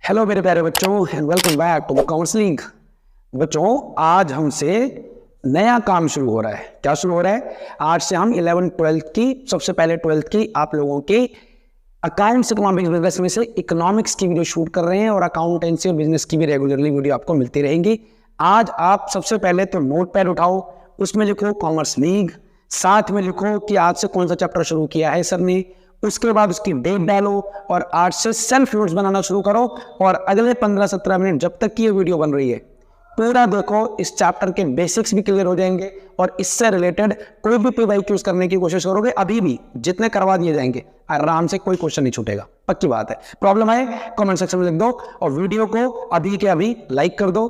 Hello मेरे प्यारे बच्चों and welcome back to counselling. बच्चों आज हमसे नया काम शुरू हो रहा है। क्या शुरू हो रहा है? आज से हम 11th 12th की सबसे पहले 12th की आप लोगों के अकाउंट्स इकोनॉमिक्स बिजनेस में से इकोनॉमिक्स की वीडियो शूट कर रहे हैं और अकाउंटेंसी और बिजनेस की भी रेगुलरली वीडियो आपको मिलती रहेंगी। आज आप सबसे पहले तो नोट पैड उठाओ, उसमें लिखो कॉमर्स लीग, साथ में लिखो कि आज से कौन सा चैप्टर शुरू किया है सर ने, उसके बाद उसकी डेट डालो और आज से सेल्फ नोट्स बनाना शुरू करो। और अगले 15-17 मिनट जब तक की ये वीडियो बन रही है पूरा देखो, इस चैप्टर के बेसिक्स भी क्लियर हो जाएंगे और इससे रिलेटेड कोई भी PYQs करने की कोशिश करोगे, अभी भी जितने करवा दिए जाएंगे आराम से, कोई क्वेश्चन नहीं छूटेगा, पक्की बात है। प्रॉब्लम है कमेंट सेक्शन में लिख दो और वीडियो को अभी के अभी लाइक कर दो,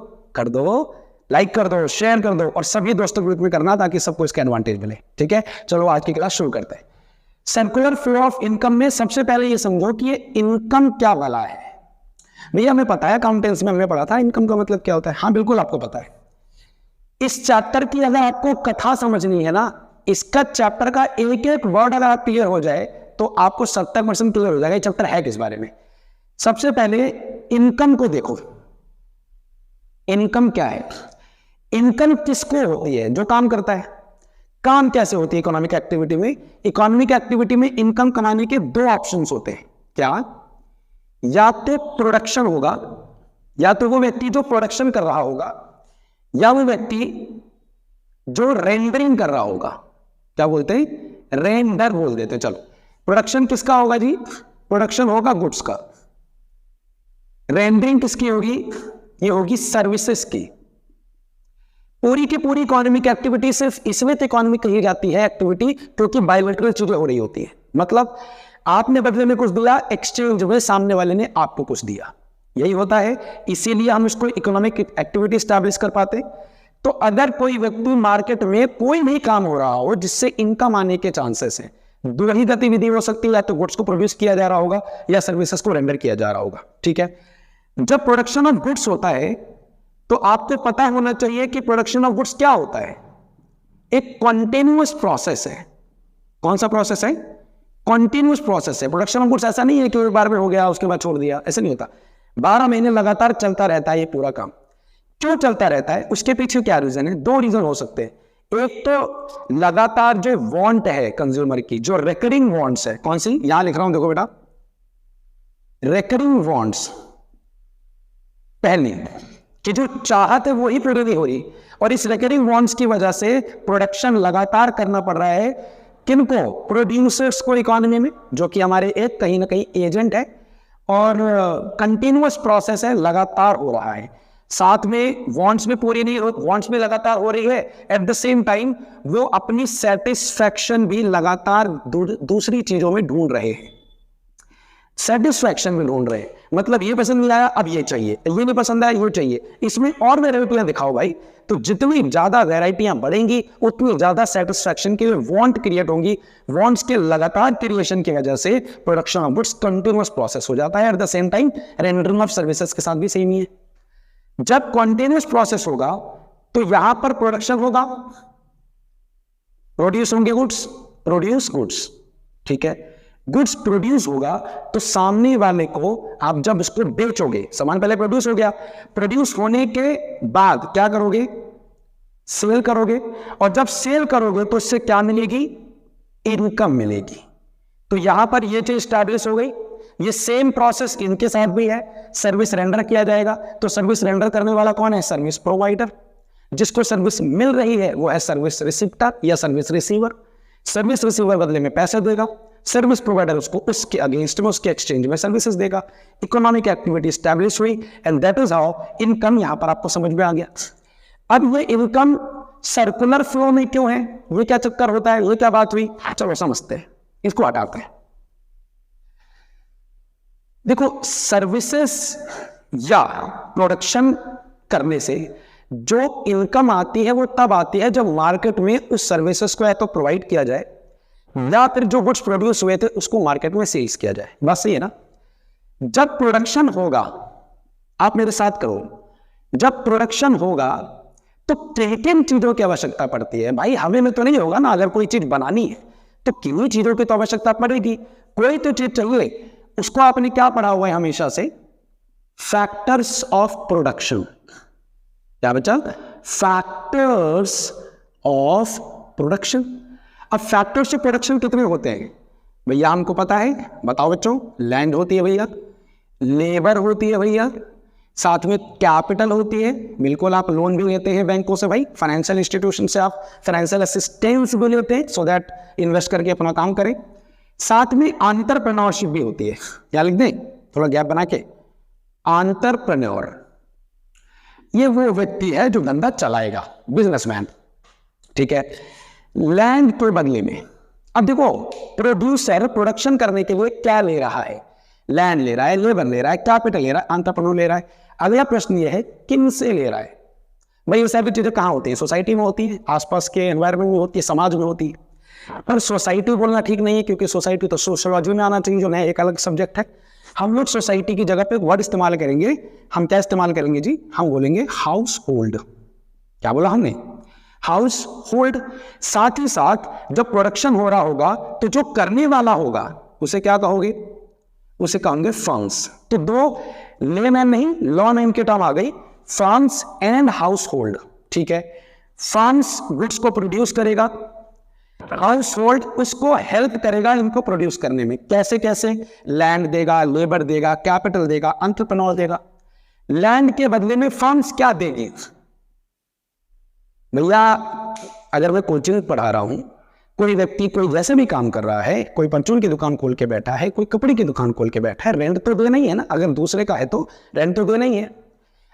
लाइक कर दो, शेयर कर दो और सभी दोस्तों ग्रुप में करना ताकि सबको इसका एडवांटेज मिले। ठीक है, चलो आज की क्लास शुरू करते हैं। सर्कुलर फ्लो ऑफ इनकम में सबसे पहले ये समझो कि ये इनकम क्या वाला है। भैया हमें पता है, अकाउंटेंसी में हमने पढ़ा था इनकम का मतलब क्या होता है। हाँ बिल्कुल आपको पता है। इस चैप्टर की अगर आपको कथा समझनी है ना, इसका चैप्टर का एक एक वर्ड अगर आप क्लियर हो जाए तो आपको 70% क्लियर हो जाएगा ये चैप्टर है किस बारे में। सबसे पहले इनकम को देखो। इनकम क्या है? इनकम किसको होती है? जो काम करता है। काम कैसे होती है इकोनॉमिक एक्टिविटी में? इकोनॉमिक एक्टिविटी में इनकम कमाने के दो ऑप्शंस होते हैं। क्या? या तो प्रोडक्शन होगा, या तो वो व्यक्ति जो प्रोडक्शन कर रहा होगा, या वो व्यक्ति जो रेंडरिंग कर रहा होगा। क्या बोलते हैं? रेंडर बोल देते हैं। चलो, प्रोडक्शन किसका होगा जी? प्रोडक्शन होगा गुड्स का। रेंडरिंग किसकी होगी? ये होगी सर्विसेज की। पूरी की पूरी इकोनॉमिक एक्टिविटी सिर्फ इसमें तो इकोनॉमिक कही जाती है एक्टिविटी क्योंकि बायलैटरल चीजें हो रही होती है। मतलब आपने बदले में कुछ दिया, एक्सचेंज में सामने वाले ने आपको कुछ दिया, यही होता है। इसीलिए हम इसको इकोनॉमिक एक्टिविटी स्टैब्लिश कर पाते। तो अगर कोई व्यक्ति मार्केट में कोई भी काम हो रहा हो जिससे इनकम आने के चांसेस है, दो ही गतिविधि हो सकती है, या तो गुड्स को प्रोड्यूस किया जा रहा होगा या सर्विसेज को रेंडर किया जा रहा होगा। ठीक है, जब प्रोडक्शन ऑफ गुड्स होता है तो आपको पता होना चाहिए कि प्रोडक्शन ऑफ गुड्स क्या होता है। एक कॉन्टिन्यूअस प्रोसेस है। कौन सा प्रोसेस है? कॉन्टिन्यूअस प्रोसेस है। प्रोडक्शन ऑफ गुड्स ऐसा नहीं है कि एक बार में हो गया उसके बाद छोड़ दिया, ऐसा नहीं होता। 12 महीने लगातार चलता रहता है ये पूरा काम। क्यों चलता रहता है? उसके पीछे क्या रीजन है? दो रीजन हो सकते हैं। एक तो लगातार जो वांट है कंज्यूमर की, जो रिकरिंग वांट्स है। कौन सी? यहां लिख रहा हूं, देखो बेटा, रिकरिंग वांट्स। पहली कि जो चाहत है वो ही पूरी नहीं हो रही और इस रिकरिंग वांट्स की वजह से प्रोडक्शन लगातार करना पड़ रहा है। किनको? प्रोड्यूसर्स को इकोनॉमी में, जो कि हमारे एक कहीं ना कहीं एजेंट है और कंटिन्यूअस प्रोसेस है, लगातार हो रहा है। साथ में वांट्स में पूरी नहीं हो, वांट्स में लगातार हो रही है। एट द सेम टाइम वो अपनी सेटिस्फैक्शन भी लगातार दूसरी चीजों में ढूंढ रहे हैं। सेटिस्फैक्शन में ढूंढ रहे हैं, मतलब ये पसंद नहीं आया अब ये चाहिए, ये नहीं पसंद आया ये चाहिए। इसमें और वेराइटियां दिखाओ भाई। तो जितनी ज्यादा वेराइटियां बढ़ेंगी उतनी ज्यादा सेटिस्फैक्शन की वांट क्रिएट होंगी। वांट्स के लगातार क्रिएशन की वजह से production of goods continuous process हो जाता है। At the same time rendering of services के साथ भी सेम ही है। जब कंटिन्यूअस प्रोसेस होगा तो यहां पर प्रोडक्शन होगा, प्रोड्यूस होंगे गुड्स, प्रोड्यूस गुड्स। ठीक है, गुड्स प्रोड्यूस होगा तो सामने वाले को आप जब इसको बेचोगे, सामान पहले प्रोड्यूस हो गया, प्रोड्यूस होने के बाद क्या करोगे? सेल करोगे और जब सेल करोगे तो इससे क्या मिलेगी? इनकम मिलेगी। तो यहां पर ये चीज स्टैब्लिश हो गई। ये सेम प्रोसेस इनके साथ भी है। सर्विस रेंडर किया जाएगा तो सर्विस रेंडर करने वाला कौन है? Service provider. जिसको सर्विस मिल रही है वो है सर्विस रिसिप्टर या सर्विस रिसीवर। सर्विस रिसीवर बदले में पैसे देगा, सर्विस प्रोवाइडर उसको उसके अगेंस्ट में, उसके एक्सचेंज में सर्विसेज देगा। इकोनॉमिक एक्टिविटी स्टैब्लिश हुई and that is how income यहां पर आपको समझ में आ गया। अब ये इनकम सर्कुलर फ्लो में क्यों है? ये क्या चक्कर होता है? ये क्या बात हुई? चलो समझते हैं, इसको हटाते हैं। देखो, सर्विसेज या प्रोडक्शन करने से जो इनकम आती है वो तब आती है जब मार्केट में उस सर्विसेज को या तो प्रोवाइड किया जाए या फिर जो गुड्स प्रोड्यूस हुए थे उसको मार्केट में सेल्स किया जाए। बस सही है ना? जब प्रोडक्शन होगा, आप मेरे साथ करो, जब प्रोडक्शन होगा तो किन चीजों की आवश्यकता पड़ती है? भाई हमें में तो नहीं होगा ना, अगर कोई चीज बनानी है तो किन्हीं चीजों की तो आवश्यकता पड़ेगी। कोई तो चीज चाहिए, उसको आपने क्या पढ़ा हुआ है हमेशा से? Factors of production. क्या बचा? Factors of production. अब फैक्टर्स ऑफ प्रोडक्शन कितने होते हैं भैया? हमको पता है, बताओ बच्चों। लैंड होती है भैया, लेबर होती है भैया, साथ में कैपिटल होती है। बिल्कुल, आप लोन भी लेते हैं बैंकों से भाई, फाइनेंशियल इंस्टीट्यूशन से आप फाइनेंशियल असिस्टेंस भी लेते हैं सो दैट इन्वेस्ट करके अपना काम करें। साथ में एंटरप्रेन्योरशिप भी होती है। क्या लिख दें थोड़ा गैप बना के? एंटरप्रेन्योर, ये वो व्यक्ति है जो धंधा चलाएगा, बिजनेसमैन। ठीक है। लैंड के बदले में, अब देखो, प्रोड्यूसर प्रोडक्शन करने के लिए क्या ले रहा है? लैंड ले रहा है, लेबर ले रहा है, कैपिटल ले रहा है, एंटरप्रेन्योर ले रहा है। अगला प्रश्न ये है किन से ले रहा है भाई? ये सभी चीजें कहाँ होती है? सोसाइटी में होती है, आसपास के एनवायरमेंट में होती है, समाज में होती है। पर सोसाइटी बोलना ठीक नहीं है, क्योंकि सोसाइटी तो सोशियोलॉजी में आना चाहिए, जो नया एक अलग सब्जेक्ट है। हम लोग सोसाइटी की जगह पे वर्ड इस्तेमाल करेंगे। हम क्या इस्तेमाल करेंगे जी? हम बोलेंगे हाउस होल्ड। क्या बोला हमने? House hold. साथ ही साथ जब प्रोडक्शन हो रहा होगा तो जो करने वाला होगा उसे क्या कहोगे? उसे कहोगे फर्म्स। तो दो लेमैन नहीं, लॉ मैन की टर्म आ गई, फर्म्स एंड हाउस होल्ड। ठीक है। फर्म्स गुड्स को प्रोड्यूस करेगा, हाउस होल्ड उसको हेल्प करेगा इनको प्रोड्यूस करने में। कैसे कैसे? लैंड देगा, लेबर देगा, कैपिटल देगा, एंटरप्रेन्योर देगा। लैंड के बदले में फर्म्स क्या देगी भैया? अगर मैं कोचिंग पढ़ा रहा हूं, कोई व्यक्ति कोई वैसे भी काम कर रहा है, कोई परचून की दुकान खोल के बैठा है, कोई कपड़े की दुकान खोल के बैठा है, रेंट तो देना ही है ना। अगर दूसरे का है तो रेंट तो देना ही है,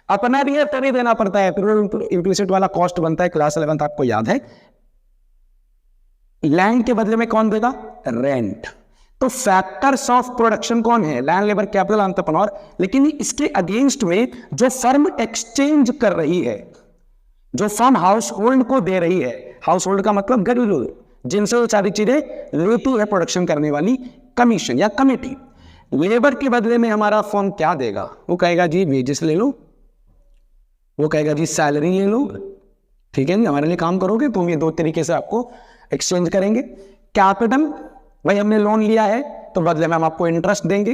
अपना भी है तभी देना पड़ता है। फिर इम्प्लिसिट वाला कॉस्ट बनता है, क्लास 11 आपको याद है। लैंड के बदले में कौन देगा? रेंट। तो फैक्टर्स ऑफ प्रोडक्शन कौन है? Land, labour, capital, entrepreneur. लेकिन इसके अगेंस्ट में जो फर्म एक्सचेंज कर रही है, जो फर्म हाउस होल्ड को दे रही है, हाउस होल्ड का मतलब घरेलू, जिनसे वो सारी चीजें लेती है प्रोडक्शन करने वाली कमीशन या कमेटी। लेबर के बदले में हमारा फर्म क्या देगा? वो कहेगा जी वेजेस ले लो, वो कहेगा जी सैलरी ले लो। ठीक है, हमारे लिए काम करोगे तो हम ये दो तरीके से आपको एक्सचेंज करेंगे। कैपिटल, भाई हमने लोन लिया है तो बदले में हम आपको इंटरेस्ट देंगे,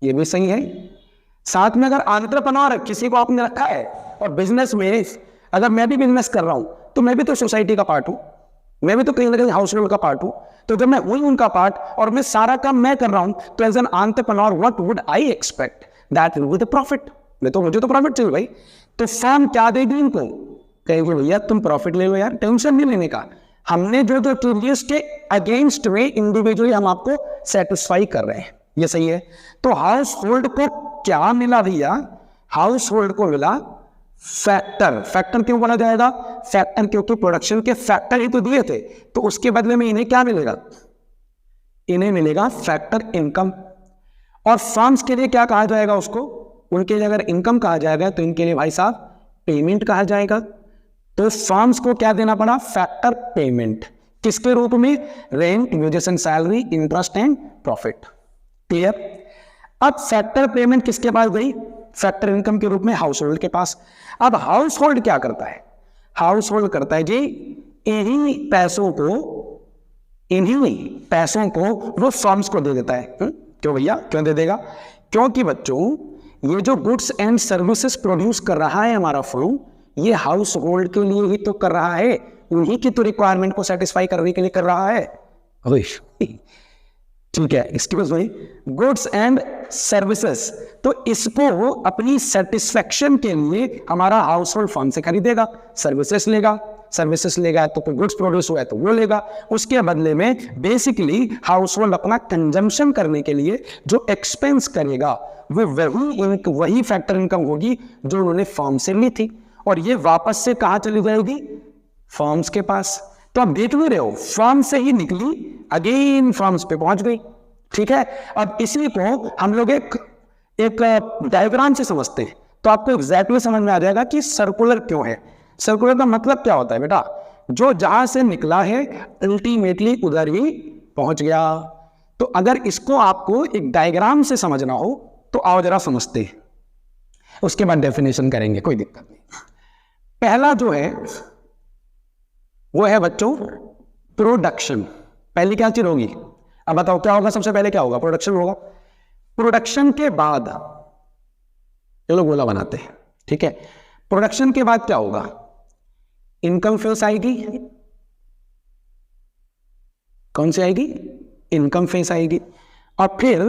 ये भी सही है। साथ में अगर एंटरप्रेन्योर किसी को आपने रखा है, और बिजनेस में अगर मैं भी बिजनेस कर रहा हूं तो मैं भी तो सोसाइटी का पार्ट हूं, मैं भी तो कहीं ना कहीं हाउस होल्ड का पार्ट हूं। तो जब मैं हुई उनका पार्ट और मैं सारा काम मैं कर रहा हूं, तो as an entrepreneur what would I expect? That will be the profit. मुझे तो प्रॉफिट चाहिए भाई। तो फर्म क्या देगी इनको? कहेंगे भैया तुम प्रॉफिट ले लो यार, टेंशन नहीं लेने का। हमने जो प्रीवियस के अगेंस्ट में इंडिविजुअली हम आपको सेटिस्फाई कर रहे हैं, ये सही है। तो हाउस होल्ड को क्या मिला भैया? हाउस होल्ड को मिला फैक्टर। फैक्टर क्यों बोला जाएगा? फैक्टर क्योंकि प्रोडक्शन के फैक्टर ही तो दिए थे, तो उसके बदले में इन्हें क्या मिलेगा? इन्हें मिलेगा फैक्टर इनकम। और फर्म्स के लिए क्या कहा जाएगा उसको? उनके लिए अगर इनकम कहा जाएगा तो इनके लिए भाई साहब पेमेंट कहा जाएगा। तो फर्म्स को क्या देना पड़ा? Factor payment. किसके रूप में? Rent, wages and salary, interest and profit. Clear? अब फैक्टर पेमेंट किसके पास गई? फैक्टर इनकम के रूप में हाउस होल्ड के पास। अब हाउस होल्ड क्या करता है? हाउस होल्ड करता है जी इन्हीं पैसों को वो फर्म्स को दे देता है। क्यों भैया, क्यों दे देगा? क्योंकि बच्चों ये जो गुड्स एंड सर्विसेज प्रोड्यूस कर रहा है हमारा फर्म, ये हाउस होल्ड के लिए ही तो कर रहा है, उन्हीं की तो रिक्वायरमेंट को सेटिस्फाई करने के लिए कर रहा है। ठीक है, इसके बाद भाई गुड्स एंड सर्विसेज, तो इसको अपनी सेटिस्फेक्शन के लिए हमारा हाउस होल्ड फर्म से खरीदेगा, सर्विसेज लेगा तो कोई गुड्स प्रोड्यूस हुआ है तो वो लेगा। उसके बदले में बेसिकली हाउस होल्ड अपना कंजम्पशन करने के लिए जो एक्सपेंस करेगा वो वही फैक्टर इनकम होगी जो उन्होंने फर्म से ली थी, और ये वापस से कहां चली जाएगी? फर्म्स के पास। तो आप देख भी रहे हो, फर्म से ही निकली अगेन फर्म्स पे पहुंच गई। ठीक है, अब इसी को हम लोग एक डायग्राम से समझते हैं तो आपको एग्जैक्टली समझ में आ जाएगा कि सर्कुलर क्यों है। सर्कुलर का मतलब क्या होता है बेटा? जो जहां से निकला है अल्टीमेटली उधर ही पहुंच गया। तो अगर इसको आपको एक डायग्राम से समझना हो तो आओ जरा समझते हैं, उसके बाद डेफिनेशन करेंगे, कोई दिक्कत नहीं। पहला जो है वो है बच्चों प्रोडक्शन। पहली क्या चीज होगी? अब बताओ क्या होगा? सबसे पहले क्या होगा? प्रोडक्शन होगा। प्रोडक्शन के बाद चलो गोला बनाते हैं, ठीक है। प्रोडक्शन के बाद क्या होगा, इनकम फेस आएगी, कौन सी आएगी, इनकम फेस आएगी, और फिर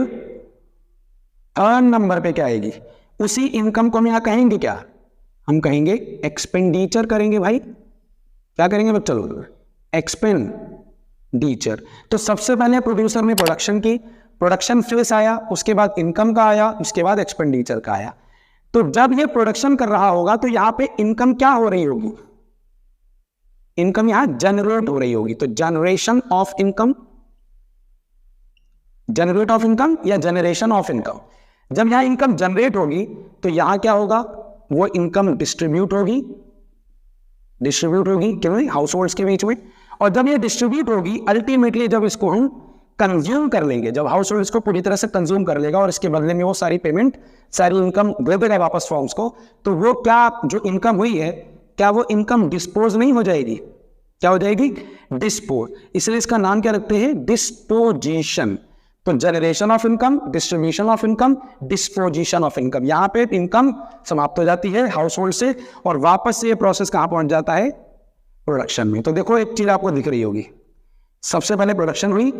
थर्ड नंबर पे क्या आएगी, उसी इनकम को हम यहां कहेंगे क्या, हम कहेंगे एक्सपेंडिचर करेंगे भाई, क्या करेंगे बच्चों, एक्सपेंडिचर। तो सबसे पहले प्रोड्यूसर ने प्रोडक्शन की, प्रोडक्शन फेस आया, उसके बाद इनकम का आया, उसके बाद एक्सपेंडिचर का आया। तो जब ये प्रोडक्शन कर रहा होगा तो यहां पे इनकम क्या हो रही होगी, इनकम यहां जनरेट हो रही होगी, तो generation of income, generate of income या जनरेशन ऑफ इनकम। जब यहां इनकम जनरेट होगी तो यहां क्या होगा, वो इनकम डिस्ट्रीब्यूट होगी, क्यों, हाउस होल्ड्स के बीच में। और जब ये डिस्ट्रीब्यूट होगी, अल्टीमेटली जब इसको हम कंज्यूम कर लेंगे, जब हाउस होल्ड इसको पूरी तरह से कंज्यूम कर लेगा और इसके बदले में वो सारी पेमेंट, सारी इनकम दे देगा वापस फॉर्म्स को, तो वो क्या, जो इनकम हुई है, क्या वो इनकम डिस्पोज नहीं हो जाएगी, क्या हो जाएगी, डिस्पोज। इसलिए इसका नाम क्या रखते हैं, डिस्पोजिशन। तो generation of income, distribution of income, disposition of income. यहां पे इनकम समाप्त हो जाती है हाउस होल्ड से और वापस से ये प्रोसेस कहां पहुंच जाता है, प्रोडक्शन में। तो देखो एक चीज आपको दिख रही होगी, सबसे पहले प्रोडक्शन हुई,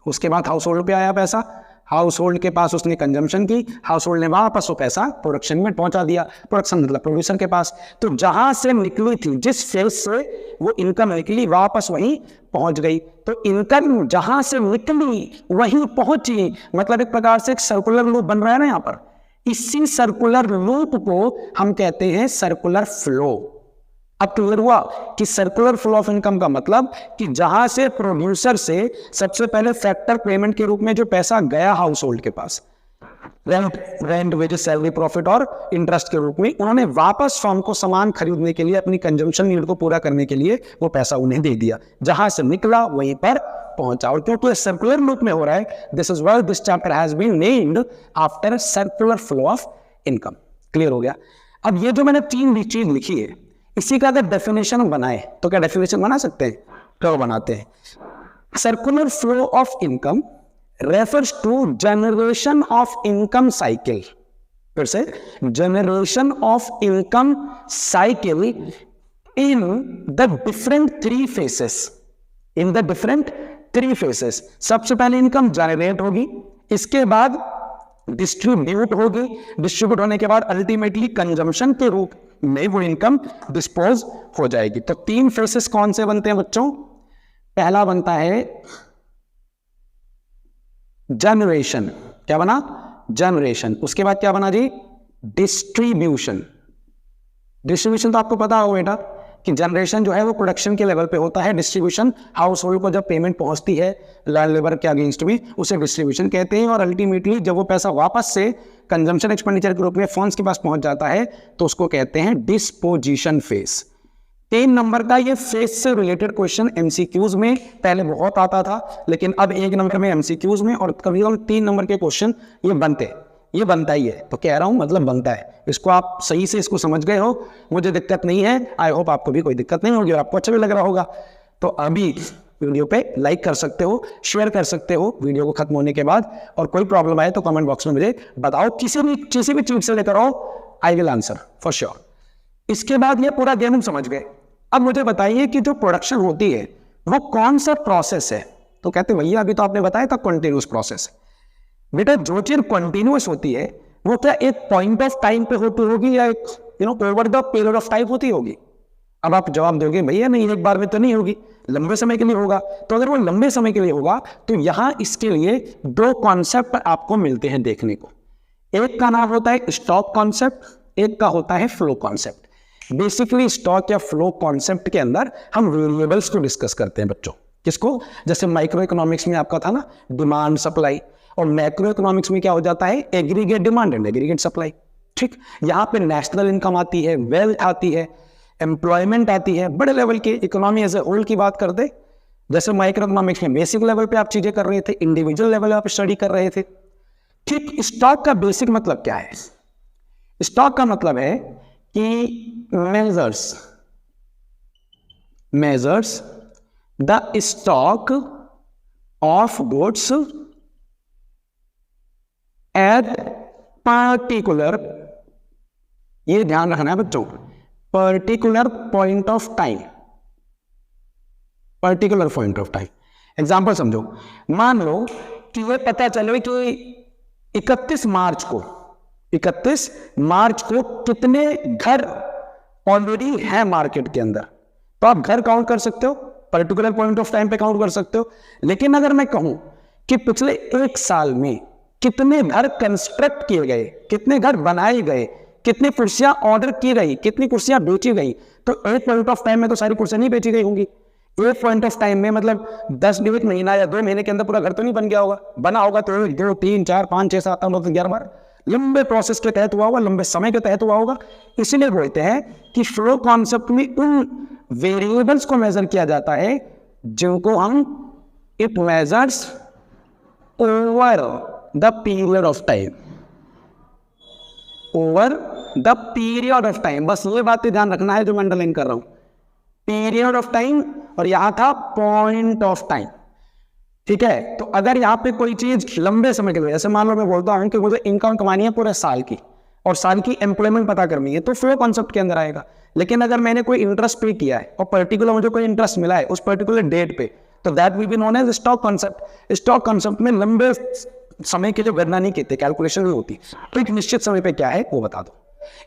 उसके बाद हाउस होल्ड पे आया पैसा, हाउस होल्ड के पास उसने कंजम्पशन की, हाउस होल्ड ने वापस वो पैसा प्रोडक्शन में पहुंचा दिया, प्रोडक्शन मतलब प्रोड्यूसर के पास। तो जहां से निकली थी, जिस फेस से वो इनकम निकली, वापस वहीं पहुंच गई। तो इनकम जहां से निकली वहीं पहुंची, मतलब एक प्रकार से एक सर्कुलर लूप बन रहा है ना यहाँ पर। इसी सर्कुलर लूप को हम कहते हैं सर्कुलर फ्लो। अब क्लियर हुआ कि सर्कुलर फ्लो ऑफ इनकम का मतलब कि जहां से प्रोड्यूसर से सबसे पहले फैक्टर पेमेंट के रूप में जो पैसा गया हाउस होल्ड के पास, रेंट, वेजेस, सैलरी, प्रॉफिट और इंटरेस्ट के रूप में, उन्होंने वापस फर्म को सामान खरीदने के लिए, अपनी कंजम्पशन नीड को पूरा करने के लिए वो पैसा उन्हें दे दिया। जहां से निकला वहीं पर पहुंचा। और क्योंकि सर्कुलर लूप में हो रहा है, this is why this chapter has been named after circular flow of income. Clear हो गया। अब ये जो मैंने तीन चीज लिखी है, इसी का अगर डेफिनेशन बनाए तो क्या डेफिनेशन बना सकते हैं, तो बनाते हैं। Circular flow of income refers to generation of income cycle, फिर से generation of income cycle in the different three phases, in the different three phases। सबसे पहले इनकम जनरेट होगी, इसके बाद डिस्ट्रीब्यूट होगी, डिस्ट्रीब्यूट होने के बाद अल्टीमेटली कंजम्पशन के रूप में वो इनकम डिस्पोज हो जाएगी। तो तीन फेसेस कौन से बनते हैं बच्चों, पहला बनता है जनरेशन, क्या बना, जनरेशन। उसके बाद क्या बना जी, डिस्ट्रीब्यूशन। डिस्ट्रीब्यूशन तो आपको पता होगा बेटा कि जनरेशन जो है वो प्रोडक्शन के लेवल पे होता है, डिस्ट्रीब्यूशन हाउस होल्ड को जब पेमेंट पहुंचती है लैंड लेबर के अगेंस्ट में, उसे डिस्ट्रीब्यूशन कहते हैं। और अल्टीमेटली जब वो पैसा वापस से कंजम्पशन एक्सपेंडिचर के रूप में फंड्स के पास पहुंच जाता है तो उसको कहते हैं डिस्पोजिशन फेस। 3 नंबर का ये फेस से रिलेटेड क्वेश्चन एमसीक्यूज में पहले बहुत आता था, लेकिन अब 1 नंबर में एमसीक्यूज में और कभी कभी 3 नंबर के क्वेश्चन ये बनता ही है। तो कह रहा हूं मतलब बनता है। इसको आप सही से इसको समझ गए हो, मुझे दिक्कत नहीं है, आई होप आपको भी कोई दिक्कत नहीं होगी और आपको अच्छा भी लग रहा होगा। तो अभी वीडियो पे लाइक कर सकते हो, शेयर कर सकते हो वीडियो को खत्म होने के बाद, और कोई प्रॉब्लम आए तो कमेंट बॉक्स में मुझे बताओ, किसी भी चीज से लेकर आओ, I will answer for sure. इसके बाद ये पूरा गेम हम समझ गए। अब मुझे बताइए कि जो प्रोडक्शन होती है वो कौन सा प्रोसेस है। तो कहते भैया अभी तो आपने बताया था कंटिन्यूअस प्रोसेस। बेटा जो चीज कंटिन्यूअस होती है वो क्या एक पॉइंट ऑफ टाइम पे होती होगी या एक over the period of time होती होगी। अब आप जवाब दोगे भैया नहीं, एक बार में तो नहीं होगी, लंबे समय के लिए होगा। तो अगर वो लंबे समय के लिए होगा तो यहां इसके लिए 2 कॉन्सेप्ट आपको मिलते हैं देखने को। एक का नाम होता है स्टॉक कॉन्सेप्ट, एक का होता है फ्लो कॉन्सेप्ट। बेसिकली स्टॉक या फ्लो कॉन्सेप्ट के अंदर हम वेरिएबल्स को डिस्कस करते हैं बच्चों। किसको, जैसे माइक्रो इकोनॉमिक्स में आपका था ना डिमांड सप्लाई, और मैक्रो इकोनॉमिक्स में क्या हो जाता है aggregate demand and aggregate supply. ठीक, यहाँ पे नेशनल इनकम आती है, वेल्थ आती है, एम्प्लॉयमेंट आती है, बड़े लेवल की इकोनॉमी एज ए होल की बात करते। जैसे माइक्रो इकोनॉमिक्स में बेसिक लेवल पे आप चीजें कर रहे थे, इंडिविजुअल लेवल पे आप स्टडी कर रहे थे। ठीक, स्टॉक का बेसिक मतलब क्या है, स्टॉक का मतलब है कि measures the stock of goods at particular ये ध्यान रखना है बच्चों, particular point of time, particular point of time. Example समझो, मान लो कि ये पता चले कि 31 मार्च को कितने घर ऑलरेडी है मार्केट के अंदर, तो आप घर काउंट कर सकते हो, पर्टिकुलर पॉइंट ऑफ टाइम पे काउंट कर सकते हो। लेकिन अगर मैं कहूं कि पिछले 1 साल में कितने घर कंस्ट्रक्ट किए गए, कितने घर बनाए गए, कितनी कुर्सियां ऑर्डर की गई, कितनी कुर्सियां बेची गई, तो एक पॉइंट ऑफ टाइम में तो सारी कुर्सियां नहीं बेची गई होंगी। एक पॉइंट ऑफ टाइम में मतलब 10 एक महीना या 2 महीने के अंदर पूरा घर तो नहीं बन गया होगा, बना होगा तो 1 2 3 4 5 6 7 8 9 10 11 बार, लंबे प्रोसेस के तहत हुआ होगा, लंबे समय के तहत हुआ होगा। इसलिए बोलते हैं कि फ्लो कॉन्सेप्ट में उन वेरिएबल्स को मेजर किया जाता है जिनको हम it measures over the period of time, over the period of time. बस ये बात ध्यान रखना है जो मैं अंडरलाइन कर रहा हूं, पीरियड ऑफ टाइम, और यहां था पॉइंट ऑफ टाइम। ठीक है, तो अगर यहाँ पे कोई चीज लंबे समय के लिए, जैसे मान लो मैं बोलता हूँ कि मुझे इनकम कमानी है पूरे साल की और साल की एम्प्लॉयमेंट पता करनी है, तो फ्लो कॉन्सेप्ट के अंदर आएगा। लेकिन अगर मैंने कोई इंटरेस्ट पे किया है और पर्टिकुलर मुझे कोई इंटरेस्ट मिला है उस पर्टिकुलर डेट पे, तो that will be known as stock concept. Stock concept में लंबे समय के जो गणना नहीं कहते, कैलकुलेशन नहीं होती, तो एक निश्चित समय पे क्या है वो बता दो।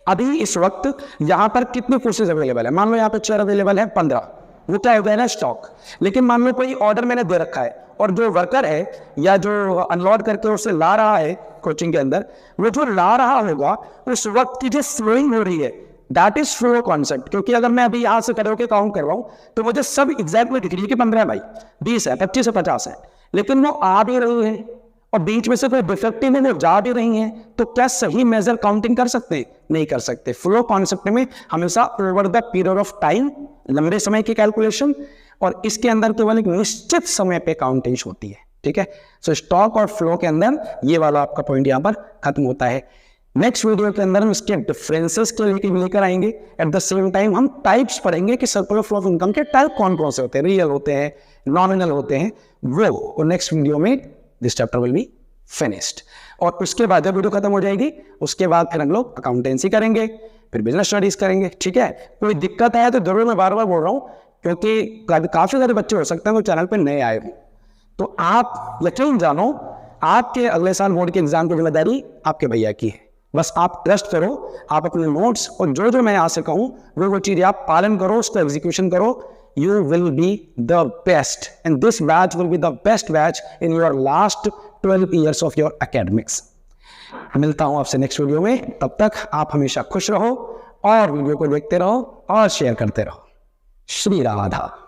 अभी इस वक्त यहाँ पर कितने कोर्सेज अवेलेबल है, मान लो यहाँ पे चेयर अवेलेबल है 15, वो क्या है स्टॉक। लेकिन मान लो कोई ऑर्डर मैंने दे रखा है और जो वर्कर है या जो अनलोड करके उसे ला रहा है कोचिंग के अंदर, वो जो ला रहा होगा उस वक्त की जो फ्लोइंग हो रही है, दैट इज फ्लो कॉन्सेप्ट। क्योंकि अगर मैं अभी यहाँ से करके काउंट करवाऊं तो मुझे सब एग्जैक्टली दिख रही है कि 15 है भाई, 20 है, 25 है, 50 है, लेकिन वो आ भी रही है और बीच में से कोई डिफेक्टिव है, वो जा भी रही हैं, तो क्या सही मेजर काउंटिंग कर सकते? नहीं कर सकते। फ्लो कॉन्सेप्ट में हमेशा over the period of time, लंबे समय की कैलकुलेशन, और इसके अंदर केवल एक निश्चित समय पे काउंटिंग होती है। ठीक है, सो स्टॉक और फ्लो के अंदर ये वाला आपका पॉइंट यहाँ पर खत्म होता है। नेक्स्ट वीडियो के अंदर हम इसके डिफरेंसेस के लेकर आएंगे। एट द सेम टाइम हम टाइप्स पढ़ेंगे कि सर्कुलर फ्लो ऑफ इनकम के टाइप कौन कौन से होते हैं, रियल होते हैं, नॉमिनल होते हैं, वो नेक्स्ट वीडियो में this chapter will be finished. और उसके बाद जब वीडियो खत्म हो जाएगी उसके बाद फिर हम लोग अकाउंटेंसी करेंगे, फिर बिजनेस स्टडीज करेंगे। ठीक है, कोई दिक्कत है तो जरूर मैं बार बार बोल रहा हूँ, क्योंकि काफी सारे बच्चे हो सकते हैं जो चैनल पे नए आए हो, तो आप यकीन जानो आपके अगले साल बोर्ड के एग्जाम की जिम्मेदारी आपके भैया की है। बस आप ट्रस्ट करो, आप अपने नोट्स और जो जो मैं यहाँ से कहूँ वो चीज़ें आप पालन करो, उसको एग्जीक्यूशन करो, you will be the best and this batch will be the best batch in your last 12 years of your academics। मिलता हूं आपसे नेक्स्ट वीडियो में, तब तक आप हमेशा खुश रहो और वीडियो को देखते रहो और शेयर करते रहो। श्री राधा।